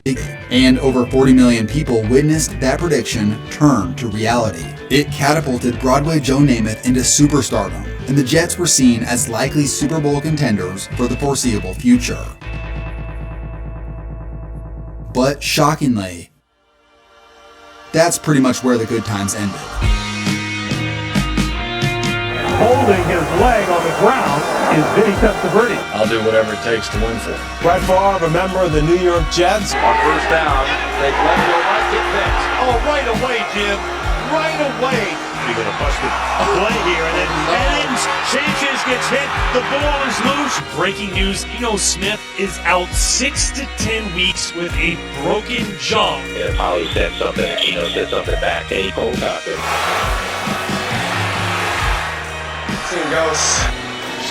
and over 40 million people witnessed that prediction turn to reality. It catapulted Broadway Joe Namath into superstardom, and the Jets were seen as likely Super Bowl contenders for the foreseeable future. But shockingly, that's pretty much where the good times ended. Holding his leg on the ground is Vinny Testaverde. I'll do whatever it takes to win for him. Brett Favre, a member of the New York Jets. On first down, they left to right to fix. Oh, right away, Jim. Right away. You're going to bust a play here, and then Sanchez gets hit. The ball is loose. Breaking news, Eno Smith is out 6 to 10 weeks with a broken jaw. If Holly said something, Eno said something back. Any cold topic. Goes.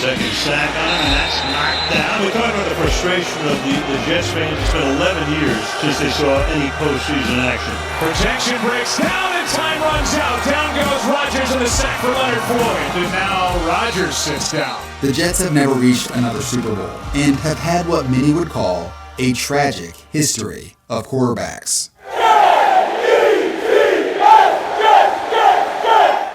Second sack on him, and that's knocked down. We're talking about the frustration of the Jets fans. It's been 11 years since they saw any postseason action. Protection breaks down, and time runs out. Down goes Rodgers, and the sack for Leonard Floyd. And now Rodgers sits down. The Jets have never reached another Super Bowl and have had what many would call a tragic history of quarterbacks.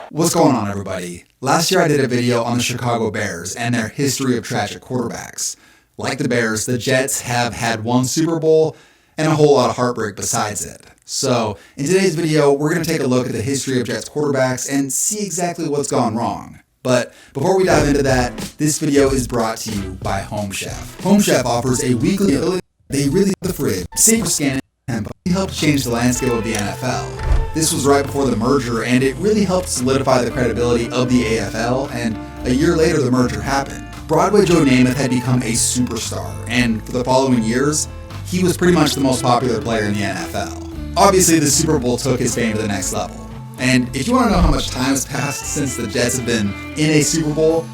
What's going on, everybody? Last year I did a video on the Chicago Bears and their history of tragic quarterbacks. Like the Bears, the Jets have had one Super Bowl and a whole lot of heartbreak besides it. So, in today's video, we're going to take a look at the history of Jets quarterbacks and see exactly what's gone wrong. But before we dive into that, this video is brought to you by Home Chef. Home Chef offers a weekly ability. They really the fridge, safer scanning tempo. It helped change the landscape of the NFL. This was right before the merger, and it really helped solidify the credibility of the AFL, and a year later the merger happened. Broadway Joe Namath had become a superstar, and for the following years, he was pretty much the most popular player in the NFL. Obviously, the Super Bowl took his fame to the next level. And if you want to know how much time has passed since the Jets have been in a Super Bowl,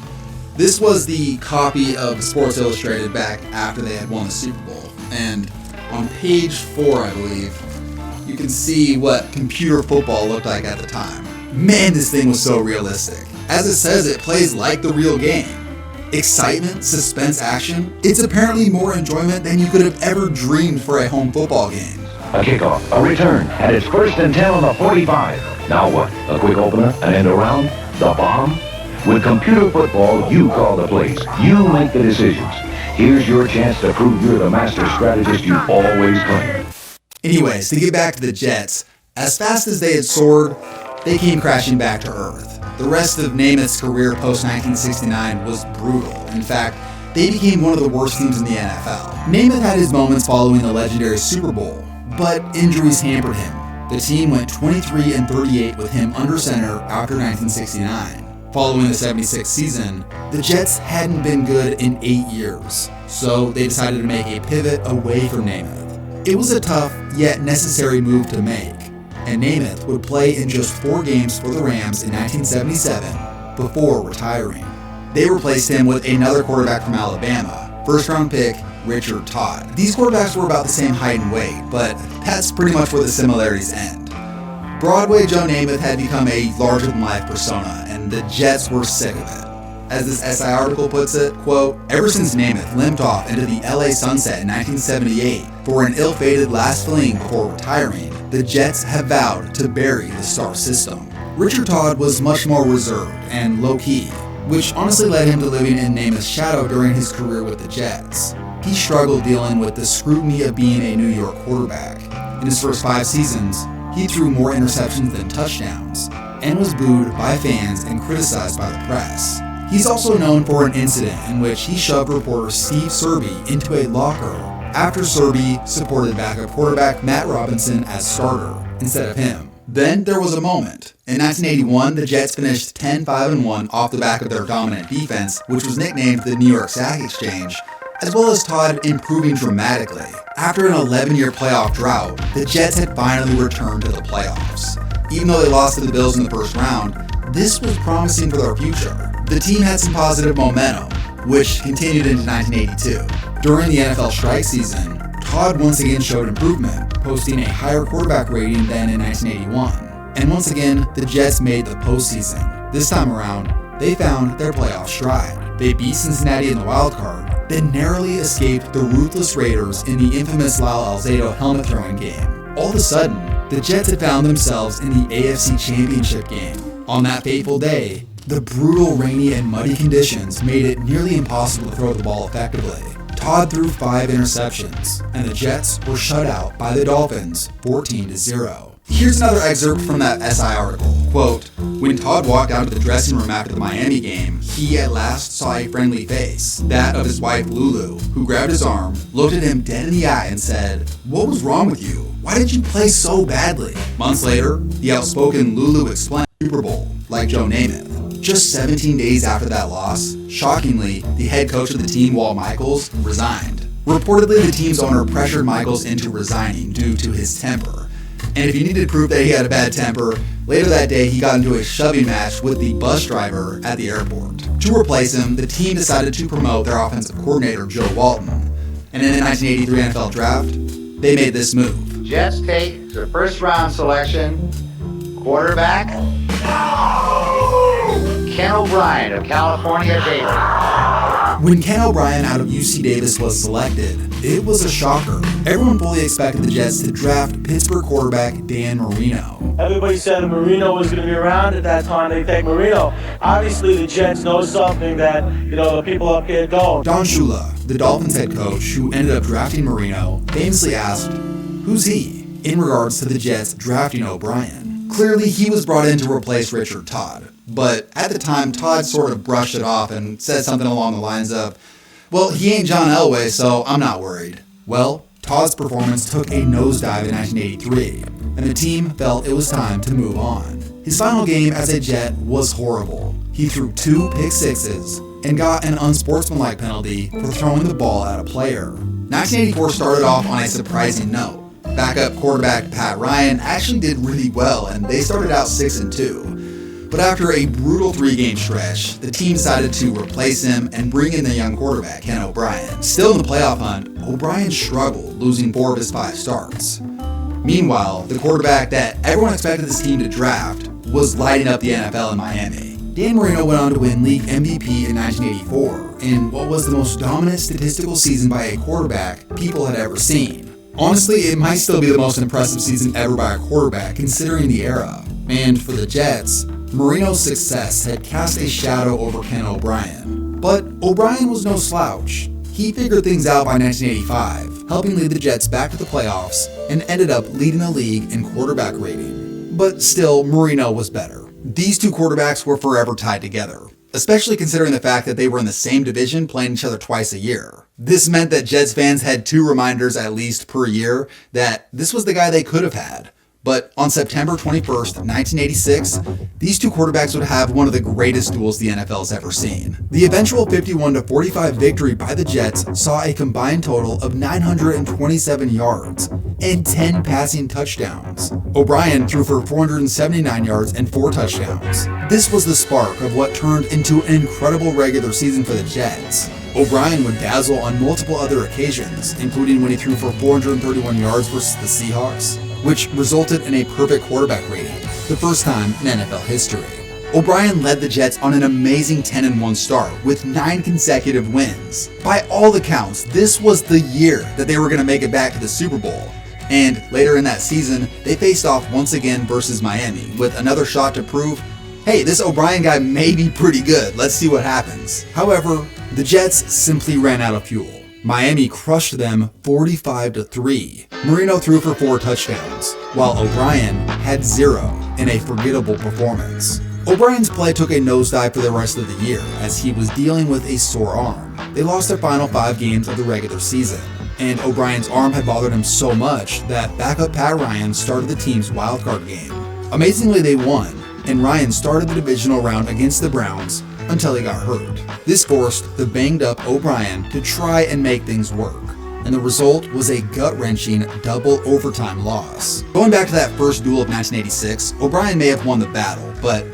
this was the copy of Sports Illustrated back after they had won the Super Bowl. And on page 4, I believe, you can see what computer football looked like at the time. Man, this thing was so realistic. As it says, it plays like the real game. Excitement, suspense, action. It's apparently more enjoyment than you could have ever dreamed for a home football game. A kickoff, a return, and it's 1st and 10 on the 45. Now what? A quick opener, an end around, the bomb? With computer football, you call the plays. You make the decisions. Here's your chance to prove you're the master strategist you've always claimed. Anyways, to get back to the Jets, as fast as they had soared, they came crashing back to earth. The rest of Namath's career post-1969 was brutal. In fact, they became one of the worst teams in the NFL. Namath had his moments following the legendary Super Bowl, but injuries hampered him. The team went 23-38 with him under center after 1969. Following the 76 season, the Jets hadn't been good in 8 years, so they decided to make a pivot away from Namath. It was a tough, yet necessary move to make, and Namath would play in just 4 games for the Rams in 1977 before retiring. They replaced him with another quarterback from Alabama, first-round pick Richard Todd. These quarterbacks were about the same height and weight, but that's pretty much where the similarities end. Broadway Joe Namath had become a larger-than-life persona, and the Jets were sick of it. As this SI article puts it, quote, ever since Namath limped off into the LA sunset in 1978 for an ill-fated last fling before retiring, the Jets have vowed to bury the star system. Richard Todd was much more reserved and low-key, which honestly led him to living in Namath's shadow during his career with the Jets. He struggled dealing with the scrutiny of being a New York quarterback. In his first 5 seasons, he threw more interceptions than touchdowns, and was booed by fans and criticized by the press. He's also known for an incident in which he shoved reporter Steve Serby into a locker after Serby supported backup quarterback Matt Robinson as starter instead of him. Then there was a moment. In 1981, the Jets finished 10-5-1 off the back of their dominant defense, which was nicknamed the New York Sack Exchange, as well as Todd improving dramatically. After an 11-year playoff drought, the Jets had finally returned to the playoffs. Even though they lost to the Bills in the first round, this was promising for their future. The team had some positive momentum, which continued into 1982. During the NFL strike season, Todd once again showed improvement, posting a higher quarterback rating than in 1981. And once again, the Jets made the postseason. This time around, they found their playoff stride. They beat Cincinnati in the wild card, then narrowly escaped the ruthless Raiders in the infamous Lyle Alzado helmet throwing game. All of a sudden, the Jets had found themselves in the AFC Championship game. On that fateful day, the brutal, rainy, and muddy conditions made it nearly impossible to throw the ball effectively. Todd threw 5 interceptions, and the Jets were shut out by the Dolphins 14-0. Here's another excerpt from that SI article. Quote, "When Todd walked out of the dressing room after the Miami game, he at last saw a friendly face, that of his wife Lulu, who grabbed his arm, looked at him dead in the eye and said, 'What was wrong with you? Why did you play so badly?' Months later, the outspoken Lulu explained Super Bowl, like Joe Namath. Just 17 days after that loss, shockingly, the head coach of the team, Walt Michaels, resigned. Reportedly, the team's owner pressured Michaels into resigning due to his temper. And if you needed proof that he had a bad temper, later that day he got into a shoving match with the bus driver at the airport. To replace him, the team decided to promote their offensive coordinator, Joe Walton. And in the 1983 NFL Draft, they made this move. Jets take the first round selection, quarterback, Ken O'Brien of California, Davis. When Ken O'Brien out of UC Davis was selected, it was a shocker. Everyone fully expected the Jets to draft Pittsburgh quarterback Dan Marino. Everybody said Marino was going to be around at that time. They take Marino. Obviously, the Jets know something that, the people up here don't. Don Shula, the Dolphins head coach who ended up drafting Marino, famously asked, "Who's he?" in regards to the Jets drafting O'Brien. Clearly, he was brought in to replace Richard Todd. But at the time, Todd sort of brushed it off and said something along the lines of, "Well, he ain't John Elway, so I'm not worried." Well, Todd's performance took a nosedive in 1983, and the team felt it was time to move on. His final game as a Jet was horrible. He threw 2 pick sixes and got an unsportsmanlike penalty for throwing the ball at a player. 1984 started off on a surprising note. Backup quarterback Pat Ryan actually did really well, and they started out 6-2. But after a brutal 3-game stretch, the team decided to replace him and bring in the young quarterback, Ken O'Brien. Still in the playoff hunt, O'Brien struggled, losing 4 of his 5 starts. Meanwhile, the quarterback that everyone expected this team to draft was lighting up the NFL in Miami. Dan Marino went on to win league MVP in 1984, in what was the most dominant statistical season by a quarterback people had ever seen. Honestly, it might still be the most impressive season ever by a quarterback, considering the era. And for the Jets, Marino's success had cast a shadow over Ken O'Brien. But O'Brien was no slouch. He figured things out by 1985, helping lead the Jets back to the playoffs, and ended up leading the league in quarterback rating. But still, Marino was better. These 2 quarterbacks were forever tied together, especially considering the fact that they were in the same division playing each other twice a year. This meant that Jets fans had 2 reminders at least per year that this was the guy they could have had. But on September 21st, 1986, these 2 quarterbacks would have one of the greatest duels the NFL's ever seen. The eventual 51-45 victory by the Jets saw a combined total of 927 yards and 10 passing touchdowns. O'Brien threw for 479 yards and 4 touchdowns. This was the spark of what turned into an incredible regular season for the Jets. O'Brien would dazzle on multiple other occasions, including when he threw for 431 yards versus the Seahawks, which resulted in a perfect quarterback rating, the first time in NFL history. O'Brien led the Jets on an amazing 10-1 start with 9 consecutive wins. By all accounts, this was the year that they were going to make it back to the Super Bowl. And later in that season, they faced off once again versus Miami with another shot to prove, hey, this O'Brien guy may be pretty good, let's see what happens. However, the Jets simply ran out of fuel. Miami crushed them 45-3. Marino threw for 4 touchdowns, while O'Brien had 0 in a forgettable performance. O'Brien's play took a nosedive for the rest of the year as he was dealing with a sore arm. They lost their final 5 games of the regular season, and O'Brien's arm had bothered him so much that backup Pat Ryan started the team's wildcard game. Amazingly, they won, and Ryan started the divisional round against the Browns until he got hurt. This forced the banged-up O'Brien to try and make things work, and the result was a gut-wrenching double overtime loss. Going back to that first duel of 1986, O'Brien may have won the battle, but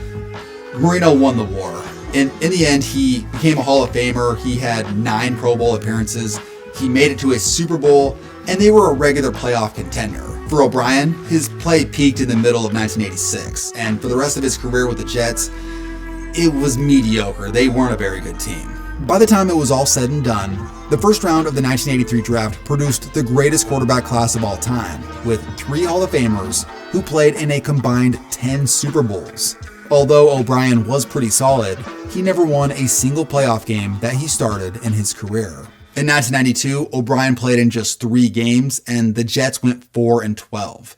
Marino won the war. And in the end, he became a Hall of Famer. He had 9 Pro Bowl appearances. He made it to a Super Bowl, and they were a regular playoff contender. For O'Brien, his play peaked in the middle of 1986, and for the rest of his career with the Jets, it was mediocre. They weren't a very good team. By the time it was all said and done, the first round of the 1983 draft produced the greatest quarterback class of all time, with 3 Hall of Famers who played in a combined 10 Super Bowls. Although O'Brien was pretty solid, he never won a single playoff game that he started in his career. In 1992, O'Brien played in just 3 games, and the Jets went 4-12.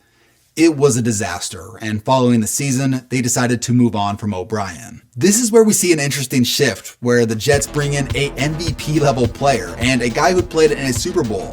It was a disaster, and following the season, they decided to move on from O'Brien. This is where we see an interesting shift, where the Jets bring in a MVP-level player and a guy who played in a Super Bowl,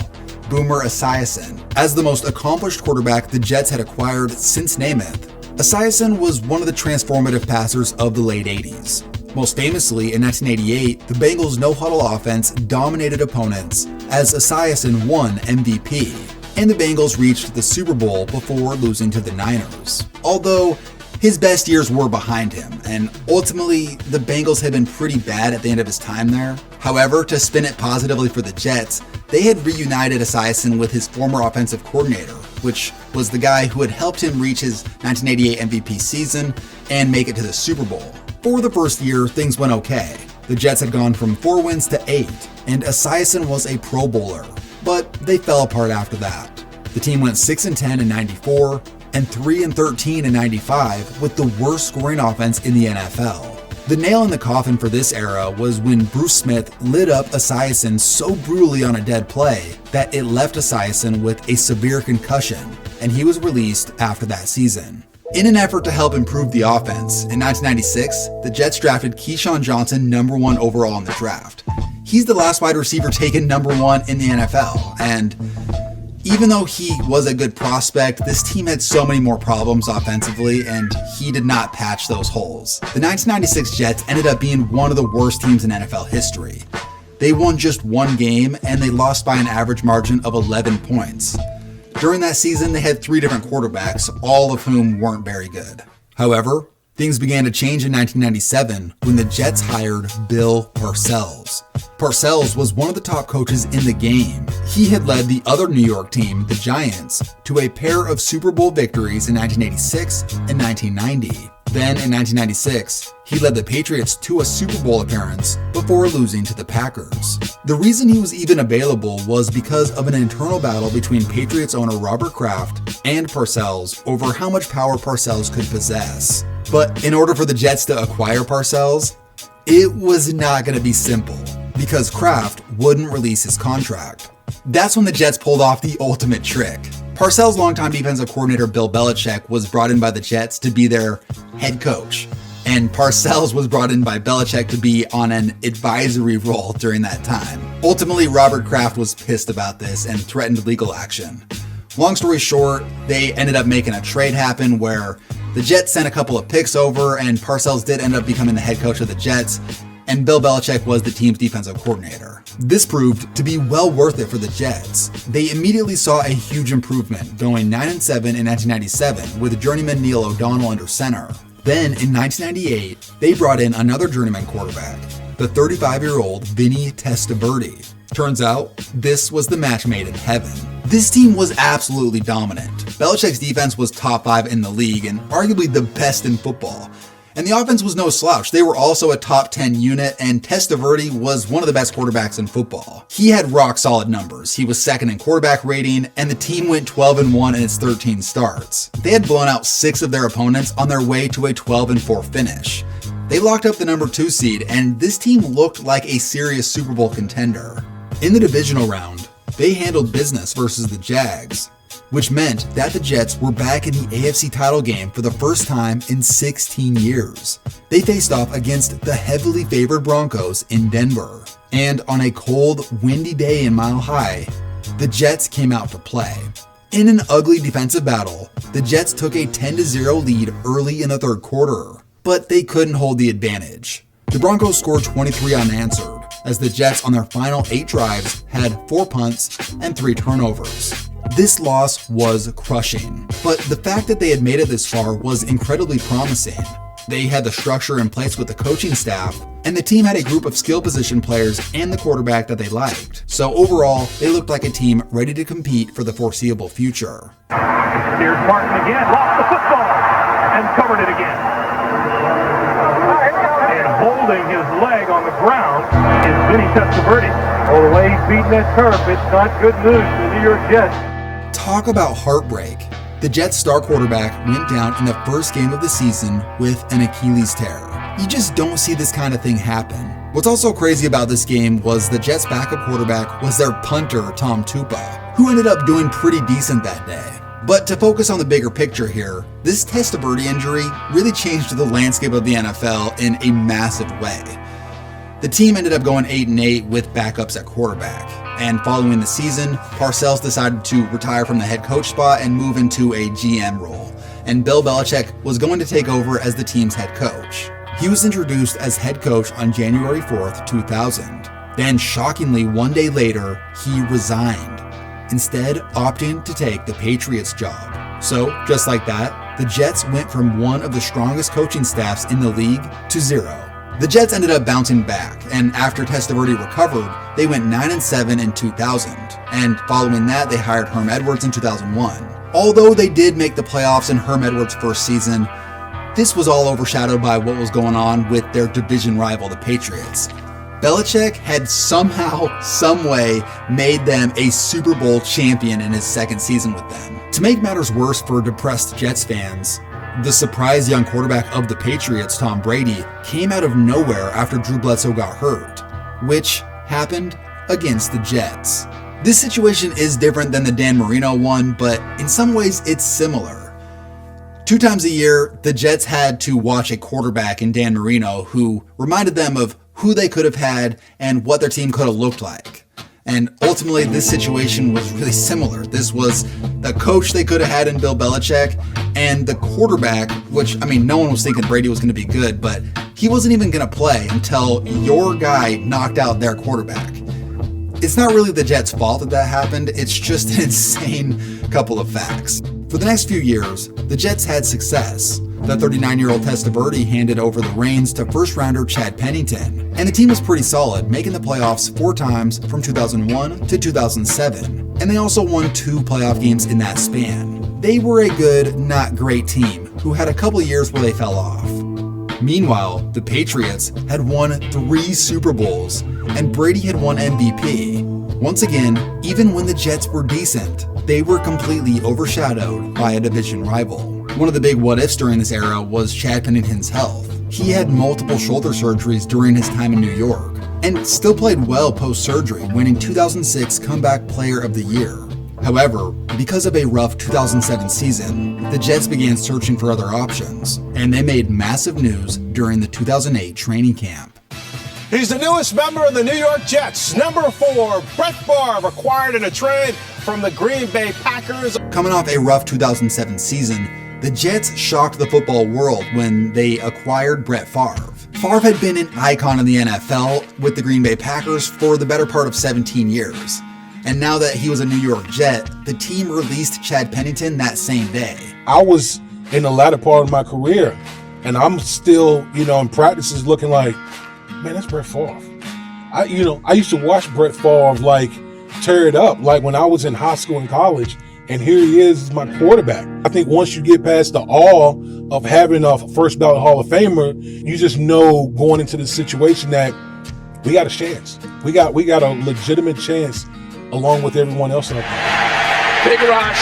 Boomer Esiason, as the most accomplished quarterback the Jets had acquired since Namath. Esiason was one of the transformative passers of the late 80s. Most famously, in 1988, the Bengals' no-huddle offense dominated opponents as Esiason won MVP, and the Bengals reached the Super Bowl before losing to the Niners. Although his best years were behind him, and ultimately the Bengals had been pretty bad at the end of his time there. However, to spin it positively for the Jets, they had reunited Esiason with his former offensive coordinator, which was the guy who had helped him reach his 1988 MVP season and make it to the Super Bowl. For the first year, things went okay. The Jets had gone from 4 wins to 8, and Esiason was a Pro Bowler, but they fell apart after that. The team went 6-10 in 94 and 3-13 in 95 with the worst scoring offense in the NFL. The nail in the coffin for this era was when Bruce Smith lit up Esiason so brutally on a dead play that it left Esiason with a severe concussion, and he was released after that season. In an effort to help improve the offense, in 1996, the Jets drafted Keyshawn Johnson number 1 overall in the draft. He's the last wide receiver taken number 1 in the NFL, and even though he was a good prospect, this team had so many more problems offensively, and he did not patch those holes. The 1996 Jets ended up being one of the worst teams in NFL history. They won just 1 game, and they lost by an average margin of 11 points. During that season, they had 3 different quarterbacks, all of whom weren't very good. However, things began to change in 1997 when the Jets hired Bill Parcells. Parcells was one of the top coaches in the game. He had led the other New York team, the Giants, to a pair of Super Bowl victories in 1986 and 1990. Then in 1996, he led the Patriots to a Super Bowl appearance before losing to the Packers. The reason he was even available was because of an internal battle between Patriots owner Robert Kraft and Parcells over how much power Parcells could possess. But in order for the Jets to acquire Parcells, it was not going to be simple, because Kraft wouldn't release his contract. That's when the Jets pulled off the ultimate trick. Parcells' longtime defensive coordinator Bill Belichick was brought in by the Jets to be their head coach, and Parcells was brought in by Belichick to be on an advisory role during that time. Ultimately, Robert Kraft was pissed about this and threatened legal action. Long story short, they ended up making a trade happen where the Jets sent a couple of picks over, and Parcells did end up becoming the head coach of the Jets, and Bill Belichick was the team's defensive coordinator. This proved to be well worth it for the Jets. They immediately saw a huge improvement, going 9-7 in 1997 with journeyman Neil O'Donnell under center. Then in 1998, they brought in another journeyman quarterback, the 35-year-old Vinny Testaverde. Turns out, this was the match made in heaven. This team was absolutely dominant. Belichick's defense was top 5 in the league and arguably the best in football. And the offense was no slouch. They were also a top 10 unit, and Testaverde was one of the best quarterbacks in football. He had rock solid numbers. He was second in quarterback rating, and the team went 12-1 in its 13 starts. They had blown out 6 of their opponents on their way to a 12-4 finish. They locked up the number 2 seed, and this team looked like a serious Super Bowl contender. In the divisional round, they handled business versus the Jags, which meant that the Jets were back in the AFC title game for the first time in 16 years. They faced off against the heavily favored Broncos in Denver. And on a cold, windy day in Mile High, the Jets came out to play. In an ugly defensive battle, the Jets took a 10-0 lead early in the third quarter, but they couldn't hold the advantage. The Broncos scored 23 unanswered, as the Jets on their final 8 drives had 4 punts and 3 turnovers. This loss was crushing, but the fact that they had made it this far was incredibly promising. They had the structure in place with the coaching staff, and the team had a group of skill position players and the quarterback that they liked. So overall, they looked like a team ready to compete for the foreseeable future. Here's Martin again, lost the football, and covered it again. And holding his leg on the ground is Vinny Testaverde. Oh, the way he's beating that turf, it's not good news for the New York Jets. Talk about heartbreak. The Jets' star quarterback went down in the first game of the season with an Achilles tear. You just don't see this kind of thing happen. What's also crazy about this game was the Jets' backup quarterback was their punter, Tom Tupa, who ended up doing pretty decent that day. But to focus on the bigger picture here, this Testaverde injury really changed the landscape of the NFL in a massive way. The team ended up going 8-8 with backups at quarterback. And following the season, Parcells decided to retire from the head coach spot and move into a GM role. And Bill Belichick was going to take over as the team's head coach. He was introduced as head coach on January 4th, 2000. Then, shockingly, one day later, he resigned, instead opting to take the Patriots job. So, just like that, the Jets went from one of the strongest coaching staffs in the league to zero. The Jets ended up bouncing back, and after Testaverde recovered, they went 9-7 in 2000, and following that, they hired Herm Edwards in 2001. Although they did make the playoffs in Herm Edwards' first season, this was all overshadowed by what was going on with their division rival, the Patriots. Belichick had somehow, someway, made them a Super Bowl champion in his second season with them. To make matters worse for depressed Jets fans, the surprise young quarterback of the Patriots, Tom Brady, came out of nowhere after Drew Bledsoe got hurt, which happened against the Jets. This situation is different than the Dan Marino one, but in some ways it's similar. 2 times a year, the Jets had to watch a quarterback in Dan Marino who reminded them of who they could have had and what their team could have looked like. And ultimately, this situation was really similar. This was the coach they could have had in Bill Belichick and the quarterback, which, no one was thinking Brady was going to be good, but he wasn't even going to play until your guy knocked out their quarterback. It's not really the Jets' fault that happened. It's just an insane couple of facts. For the next few years, the Jets had success. The 39-year-old Testaverde handed over the reins to first-rounder Chad Pennington, and the team was pretty solid, making the playoffs 4 times from 2001 to 2007, and they also won 2 playoff games in that span. They were a good, not great team, who had a couple years where they fell off. Meanwhile, the Patriots had won 3 Super Bowls, and Brady had won MVP. Once again, even when the Jets were decent, they were completely overshadowed by a division rival. One of the big what-ifs during this era was Chad Pennington's health. He had multiple shoulder surgeries during his time in New York, and still played well post-surgery, winning 2006 Comeback Player of the Year. However, because of a rough 2007 season, the Jets began searching for other options, and they made massive news during the 2008 training camp. He's the newest member of the New York Jets. Number 4, Brett Favre, acquired in a trade from the Green Bay Packers. Coming off a rough 2007 season, the Jets shocked the football world when they acquired Brett Favre. Favre had been an icon in the NFL with the Green Bay Packers for the better part of 17 years. And now that he was a New York Jet, the team released Chad Pennington that same day. I was in the latter part of my career, and I'm still, in practices looking like, man, that's Brett Favre. I used to watch Brett Favre tear it up, when I was in high school and college, and here he is my quarterback. I think once you get past the awe of having a first ballot Hall of Famer, you just know going into the situation that we got a chance. We got a legitimate chance along with everyone else in our team. Big rush.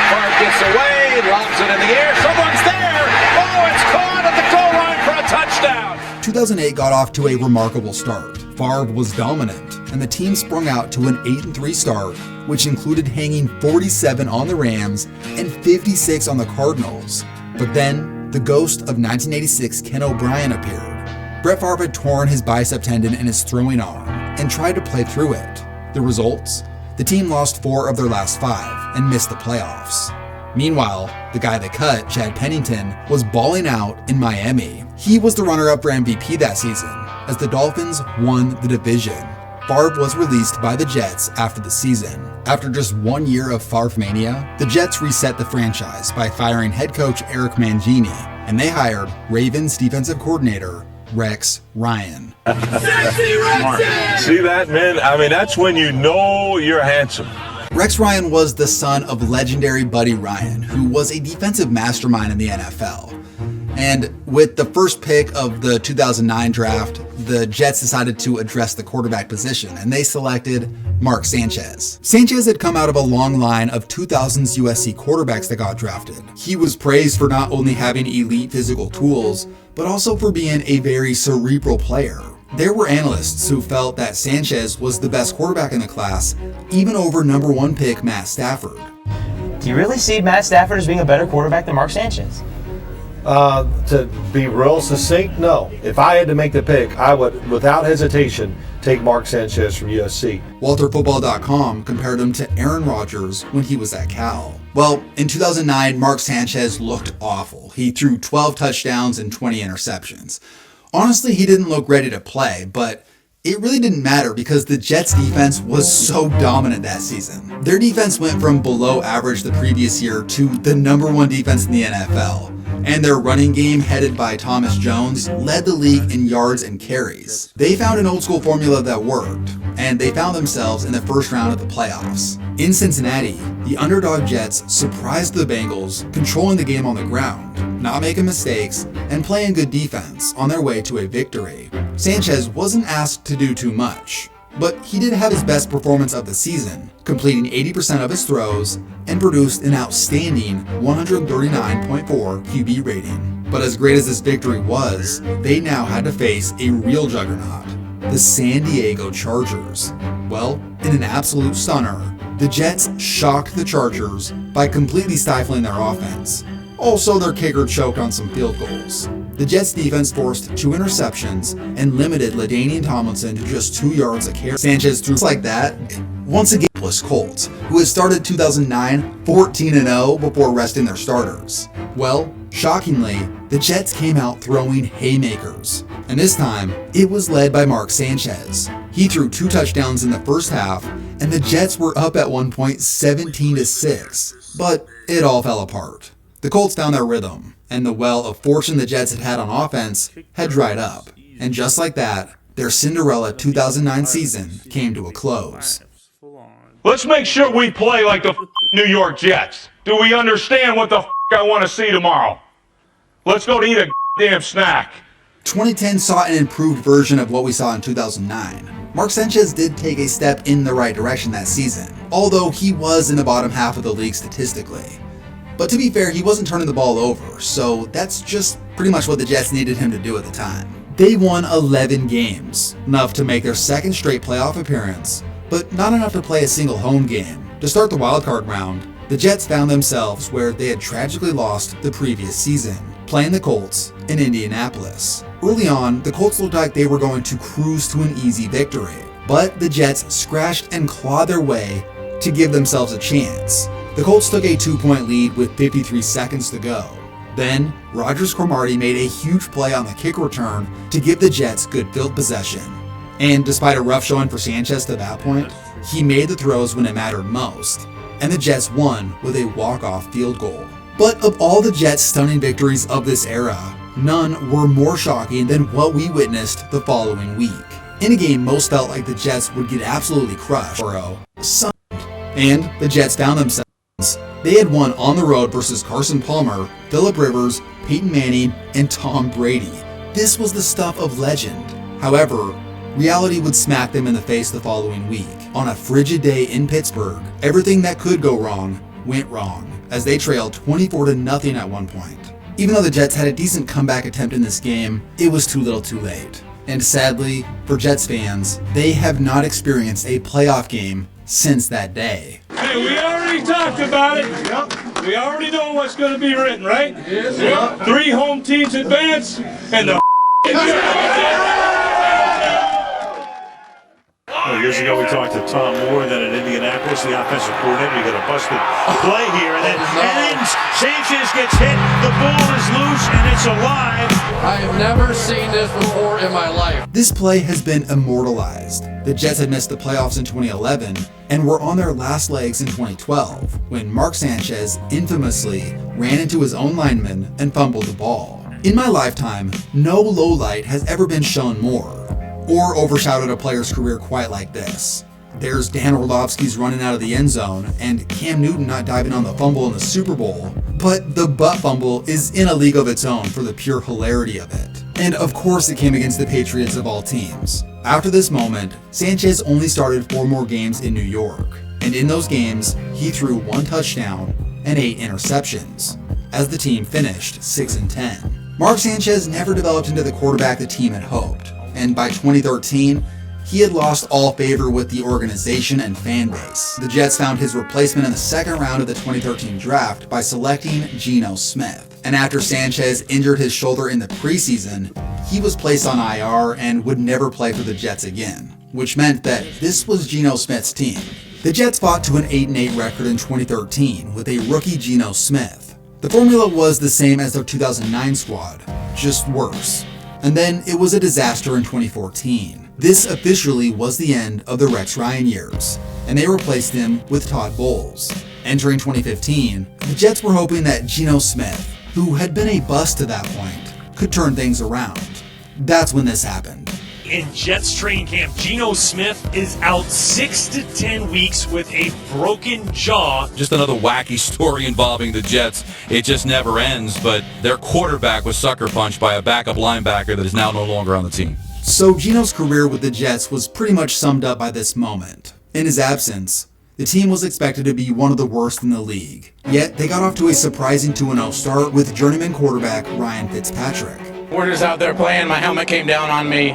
Favre gets away, lobs it in the air. Someone's there. Oh, it's caught at the goal line for a touchdown. 2008 got off to a remarkable start. Favre was dominant, and the team sprung out to an 8-3 start, which included hanging 47 on the Rams and 56 on the Cardinals. But then, the ghost of 1986 Ken O'Brien appeared. Brett Favre had torn his bicep tendon in his throwing arm and tried to play through it. The results? The team lost 4 of their last 5 and missed the playoffs. Meanwhile, the guy they cut, Chad Pennington, was balling out in Miami. He was the runner-up for MVP that season, as the Dolphins won the division. Favre was released by the Jets after the season. After just 1 year of Favre-mania, the Jets reset the franchise by firing head coach Eric Mangini, and they hired Ravens defensive coordinator Rex Ryan. See that, man? That's when you know you're handsome. Rex Ryan was the son of legendary Buddy Ryan, who was a defensive mastermind in the NFL. And with the first pick of the 2009 draft, the Jets decided to address the quarterback position, and they selected Mark Sanchez. Sanchez had come out of a long line of 2000s USC quarterbacks that got drafted. He was praised for not only having elite physical tools, but also for being a very cerebral player. There were analysts who felt that Sanchez was the best quarterback in the class, even over number 1 pick Matt Stafford. Do you really see Matt Stafford as being a better quarterback than Mark Sanchez? To be real succinct, no. If I had to make the pick, I would, without hesitation, take Mark Sanchez from USC. WalterFootball.com compared him to Aaron Rodgers when he was at Cal. Well, in 2009, Mark Sanchez looked awful. He threw 12 touchdowns and 20 interceptions. Honestly, he didn't look ready to play, but it really didn't matter because the Jets' defense was so dominant that season. Their defense went from below average the previous year to the number 1 defense in the NFL. And their running game, headed by Thomas Jones, led the league in yards and carries. They found an old school formula that worked, and they found themselves in the first round of the playoffs. In Cincinnati, the underdog Jets surprised the Bengals, controlling the game on the ground, not making mistakes, and playing good defense on their way to a victory. Sanchez wasn't asked to do too much, but he did have his best performance of the season, completing 80% of his throws and produced an outstanding 139.4 QB rating. But as great as this victory was, they now had to face a real juggernaut, the San Diego Chargers. Well, in an absolute stunner, the Jets shocked the Chargers by completely stifling their offense. Also, their kicker choked on some field goals. The Jets defense forced 2 interceptions and limited LaDainian Tomlinson to just 2 yards a carry. Sanchez threw like that. Once again, Colts, who had started 2009 14-0 before resting their starters. Well, shockingly, the Jets came out throwing haymakers. And this time, it was led by Mark Sanchez. He threw 2 touchdowns in the first half, and the Jets were up at one point 17-6. But it all fell apart. The Colts found their rhythm, and the well of fortune the Jets had had on offense had dried up. And just like that, their Cinderella 2009 season came to a close. Let's make sure we play like the New York Jets. Do we understand what the I want to see tomorrow? Let's go to eat a damn snack. 2010 saw an improved version of what we saw in 2009. Mark Sanchez did take a step in the right direction that season, although he was in the bottom half of the league statistically. But to be fair, he wasn't turning the ball over, so that's just pretty much what the Jets needed him to do at the time. They won 11 games, enough to make their second straight playoff appearance, but not enough to play a single home game. To start the wildcard round, the Jets found themselves where they had tragically lost the previous season, playing the Colts in Indianapolis. Early on, the Colts looked like they were going to cruise to an easy victory, but the Jets scratched and clawed their way to give themselves a chance. The Colts took a 2-point lead with 53 seconds to go. Then, Rogers Cromartie made a huge play on the kick return to give the Jets good field possession. And despite a rough showing for Sanchez to that point, he made the throws when it mattered most, and the Jets won with a walk-off field goal. But of all the Jets' stunning victories of this era, none were more shocking than what we witnessed the following week. In a game most felt like the Jets would get absolutely crushed, and the Jets found themselves. They had won on the road versus Carson Palmer, Phillip Rivers, Peyton Manning, and Tom Brady. This was the stuff of legend. However, reality would smack them in the face the following week. On a frigid day in Pittsburgh, everything that could go wrong went wrong, as they trailed 24-0 at one point. Even though the Jets had a decent comeback attempt in this game, it was too little too late. And sadly, for Jets fans, they have not experienced a playoff game since that day. Hey, we already talked about it. Yep. We already know what's going to be written, right? Yes. Yep. 3 home teams advance, and the years ago, we talked to Tom Moore, then at Indianapolis, the offensive coordinator. You got a busted play here, and then Sanchez gets hit. The ball is loose, and it's alive. I have never seen this before in my life. This play has been immortalized. The Jets had missed the playoffs in 2011 and were on their last legs in 2012 when Mark Sanchez infamously ran into his own lineman and fumbled the ball. In my lifetime, no lowlight has ever been shown more or overshadowed a player's career quite like this. There's Dan Orlovsky's running out of the end zone, and Cam Newton not diving on the fumble in the Super Bowl. But the butt fumble is in a league of its own for the pure hilarity of it. And of course it came against the Patriots of all teams. After this moment, Sanchez only started 4 more games in New York. And in those games, he threw 1 touchdown and 8 interceptions, as the team finished 6-10. Mark Sanchez never developed into the quarterback the team had hoped, and by 2013, he had lost all favor with the organization and fan base. The Jets found his replacement in the second round of the 2013 draft by selecting Geno Smith. And after Sanchez injured his shoulder in the preseason, he was placed on IR and would never play for the Jets again, which meant that this was Geno Smith's team. The Jets fought to an 8-8 record in 2013 with a rookie Geno Smith. The formula was the same as their 2009 squad, just worse. And then it was a disaster in 2014. This officially was the end of the Rex Ryan years, and they replaced him with Todd Bowles. Entering 2015, the Jets were hoping that Geno Smith, who had been a bust to that point, could turn things around. That's when this happened. In Jets training camp, Geno Smith is out 6 to 10 weeks with a broken jaw. Just another wacky story involving the Jets. It just never ends, but their quarterback was sucker punched by a backup linebacker that is now no longer on the team. So Geno's career with the Jets was pretty much summed up by this moment. In his absence, the team was expected to be one of the worst in the league. Yet they got off to a surprising 2-0 start with journeyman quarterback Ryan Fitzpatrick. We're just out there playing. My helmet came down on me.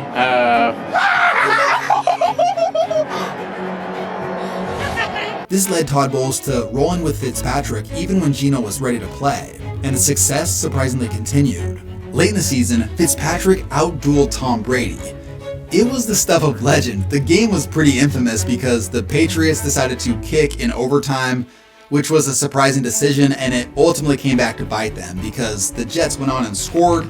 This led Todd Bowles to rolling with Fitzpatrick even when Geno was ready to play, and the success surprisingly continued. Late in the season, Fitzpatrick outdueled Tom Brady. It was the stuff of legend. The game was pretty infamous because the Patriots decided to kick in overtime, which was a surprising decision, and it ultimately came back to bite them because the Jets went on and scored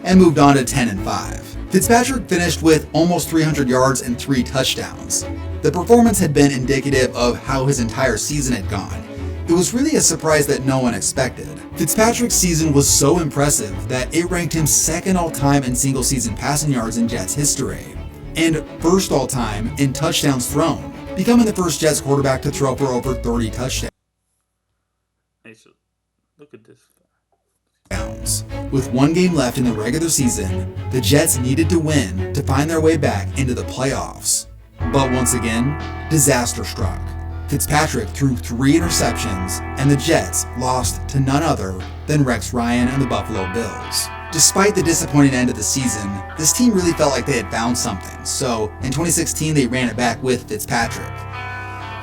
and moved on to 10-5. Fitzpatrick finished with almost 300 yards and 3 touchdowns. The performance had been indicative of how his entire season had gone. It was really a surprise that no one expected. Fitzpatrick's season was so impressive that it ranked him second all-time in single-season passing yards in Jets history, and first all-time in touchdowns thrown, becoming the first Jets quarterback to throw for over 30 touchdowns. Hey, so look at this. With 1 game left in the regular season, the Jets needed to win to find their way back into the playoffs. But once again, disaster struck. Fitzpatrick threw 3 interceptions, and the Jets lost to none other than Rex Ryan and the Buffalo Bills. Despite the disappointing end of the season, this team really felt like they had found something, so in 2016 they ran it back with Fitzpatrick.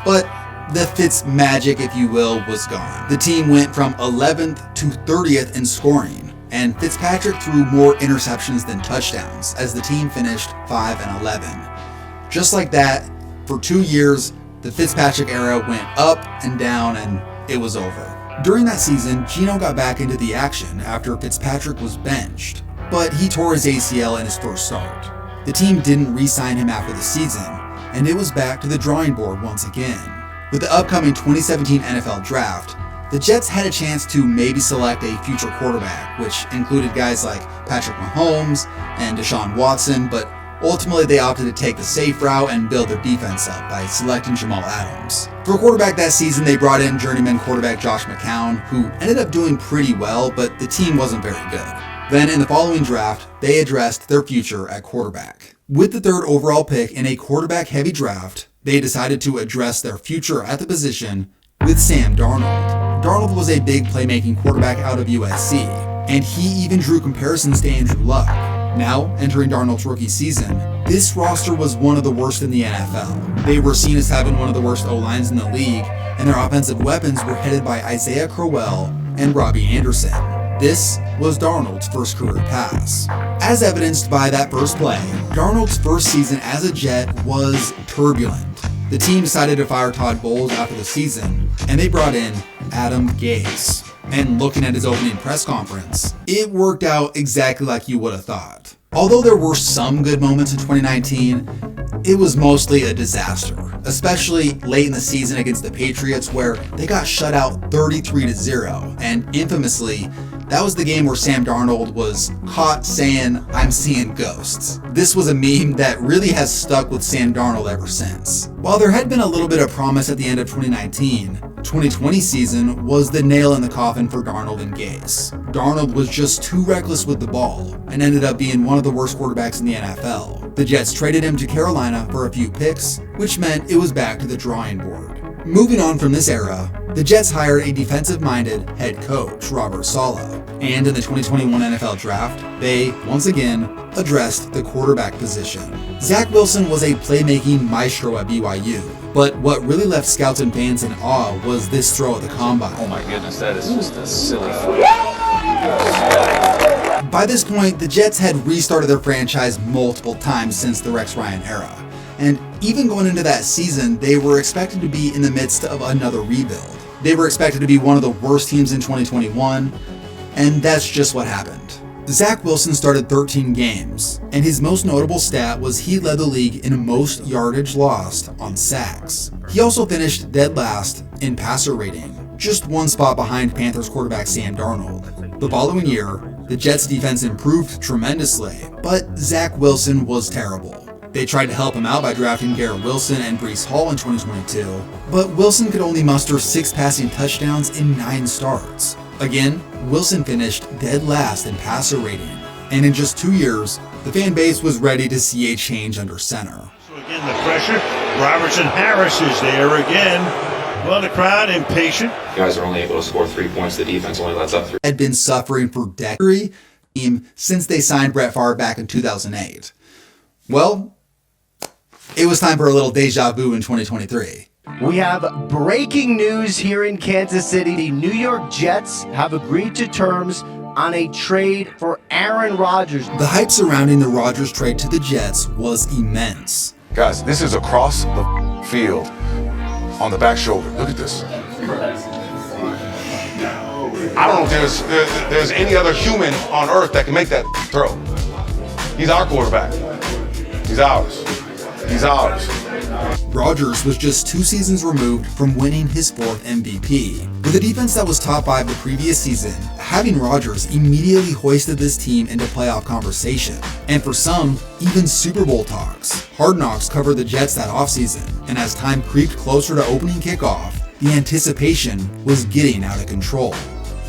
But the Fitz magic, if you will, was gone. The team went from 11th to 30th in scoring, and Fitzpatrick threw more interceptions than touchdowns as the team finished 5-11. Just like that, for 2 years, the Fitzpatrick era went up and down and it was over. During that season, Geno got back into the action after Fitzpatrick was benched, but he tore his ACL in his first start. The team didn't re-sign him after the season, and it was back to the drawing board once again. With the upcoming 2017 NFL Draft, the Jets had a chance to maybe select a future quarterback, which included guys like Patrick Mahomes and Deshaun Watson, but ultimately they opted to take the safe route and build their defense up by selecting Jamal Adams. For a quarterback that season, they brought in journeyman quarterback Josh McCown, who ended up doing pretty well, but the team wasn't very good. Then in the following draft, they addressed their future at quarterback. With the 3rd overall pick in a quarterback-heavy draft, they decided to address their future at the position with Sam Darnold. Darnold was a big playmaking quarterback out of USC, and he even drew comparisons to Andrew Luck. Now, entering Darnold's rookie season, this roster was one of the worst in the NFL. They were seen as having one of the worst O-lines in the league, and their offensive weapons were headed by Isaiah Crowell and Robbie Anderson. This was Darnold's first career pass. As evidenced by that first play, Darnold's first season as a Jet was turbulent. The team decided to fire Todd Bowles after the season, and they brought in Adam Gase. And looking at his opening press conference, it worked out exactly like you would have thought. Although there were some good moments in 2019, it was mostly a disaster. especially late in the season against the Patriots where they got shut out 33-0, and infamously, that was the game where Sam Darnold was caught saying, "I'm seeing ghosts." This was a meme that really has stuck with Sam Darnold ever since. While there had been a little bit of promise at the end of 2019, 2020 season was the nail in the coffin for Darnold and Gase. Darnold was just too reckless with the ball and ended up being one of the worst quarterbacks in the NFL. The Jets traded him to Carolina for a few picks, which meant it was back to the drawing board. Moving on from this era, the Jets hired a defensive-minded head coach, Robert Saleh, and in the 2021 NFL Draft, they, once again, addressed the quarterback position. Zach Wilson was a playmaking maestro at BYU, but what really left scouts and fans in awe was this throw at the combine. Oh my goodness, that is just a silly foot. By this point, the Jets had restarted their franchise multiple times since the Rex Ryan era. And even going into that season, they were expected to be in the midst of another rebuild. They were expected to be one of the worst teams in 2021, and that's just what happened. Zach Wilson started 13 games, and his most notable stat was he led the league in most yardage lost on sacks. He also finished dead last in passer rating, just one spot behind Panthers quarterback Sam Darnold. The following year, the Jets' defense improved tremendously, but Zach Wilson was terrible. They tried to help him out by drafting Garrett Wilson and Breece Hall in 2022, but Wilson could only muster 6 passing touchdowns in 9 starts. Again, Wilson finished dead last in passer rating, and in just 2 years, the fan base was ready to see a change under center. So again, the pressure. Robertson Harris is there again. Well, the crowd impatient. You guys are only able to score 3 points. The defense only lets up 3. Had been suffering for decades since they signed Brett Favre back in 2008. Well, it was time for a little deja vu in 2023. We have breaking news here in Kansas City. The New York Jets have agreed to terms on a trade for Aaron Rodgers. The hype surrounding the Rodgers trade to the Jets was immense. Guys, this is across the field on the back shoulder. Look at this. I don't know if there's any other human on earth that can make that throw. He's our quarterback. He's ours. He's ours. Rodgers was just 2 seasons removed from winning his 4th MVP. With a defense that was top 5 the previous season, having Rodgers immediately hoisted this team into playoff conversation, and for some, even Super Bowl talks. Hard Knocks covered the Jets that offseason, and as time creeped closer to opening kickoff, the anticipation was getting out of control.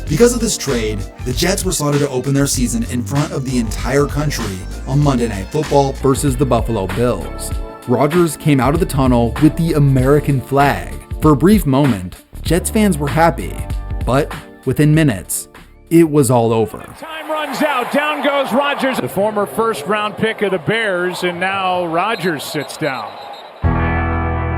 Because of this trade, the Jets were slotted to open their season in front of the entire country on Monday Night Football versus the Buffalo Bills. Rodgers came out of the tunnel with the American flag. For a brief moment, Jets fans were happy, but within minutes, it was all over. Time runs out. Down goes Rodgers, the former first-round pick of the Bears, and now Rodgers sits down.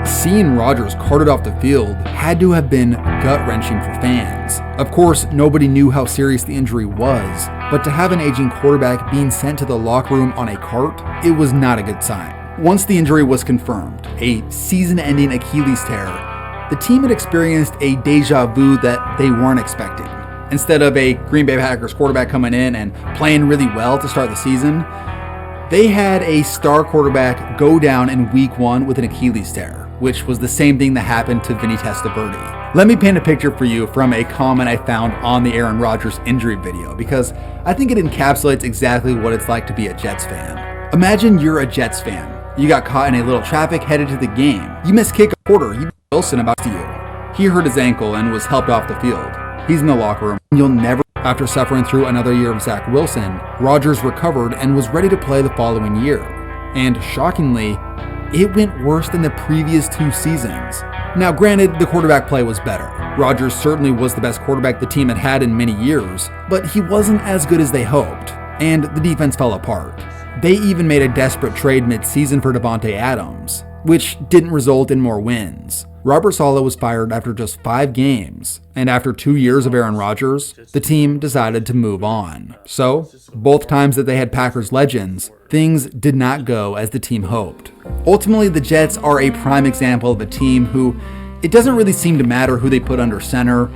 Seeing Rodgers carted off the field had to have been gut-wrenching for fans. Of course, nobody knew how serious the injury was, but to have an aging quarterback being sent to the locker room on a cart, it was not a good sign. Once the injury was confirmed, a season-ending Achilles tear, the team had experienced a deja vu that they weren't expecting. Instead of a Green Bay Packers quarterback coming in and playing really well to start the season, they had a star quarterback go down in week 1 with an Achilles tear, which was the same thing that happened to Vinny Testaverde. Let me paint a picture for you from a comment I found on the Aaron Rodgers injury video, because I think it encapsulates exactly what it's like to be a Jets fan. Imagine you're a Jets fan. You got caught in a little traffic headed to the game. You missed kick a quarter. You Wilson about to you. He hurt his ankle and was helped off the field. He's in the locker room. You'll never. After suffering through another year of Zach Wilson, Rodgers recovered and was ready to play the following year. And shockingly, it went worse than the previous 2 seasons. Now granted, the quarterback play was better. Rodgers certainly was the best quarterback the team had had in many years, but he wasn't as good as they hoped, and the defense fell apart. They even made a desperate trade mid-season for Davante Adams, which didn't result in more wins. Robert Saleh was fired after just 5 games, and after 2 years of Aaron Rodgers, the team decided to move on. So, both times that they had Packers legends, things did not go as the team hoped. Ultimately, the Jets are a prime example of a team who, it doesn't really seem to matter who they put under center,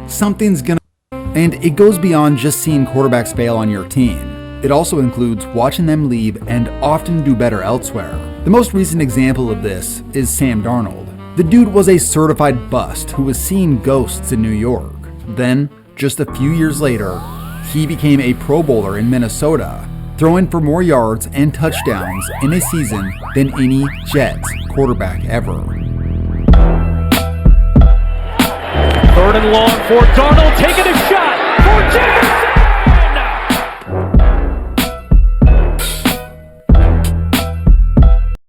something's gonna, and it goes beyond just seeing quarterbacks fail on your team. It also includes watching them leave and often do better elsewhere. The most recent example of this is Sam Darnold. The dude was a certified bust who was seeing ghosts in New York. Then, just a few years later, he became a Pro Bowler in Minnesota, throwing for more yards and touchdowns in a season than any Jets quarterback ever. 3rd and long for Darnold, taking a shot for Jefferson!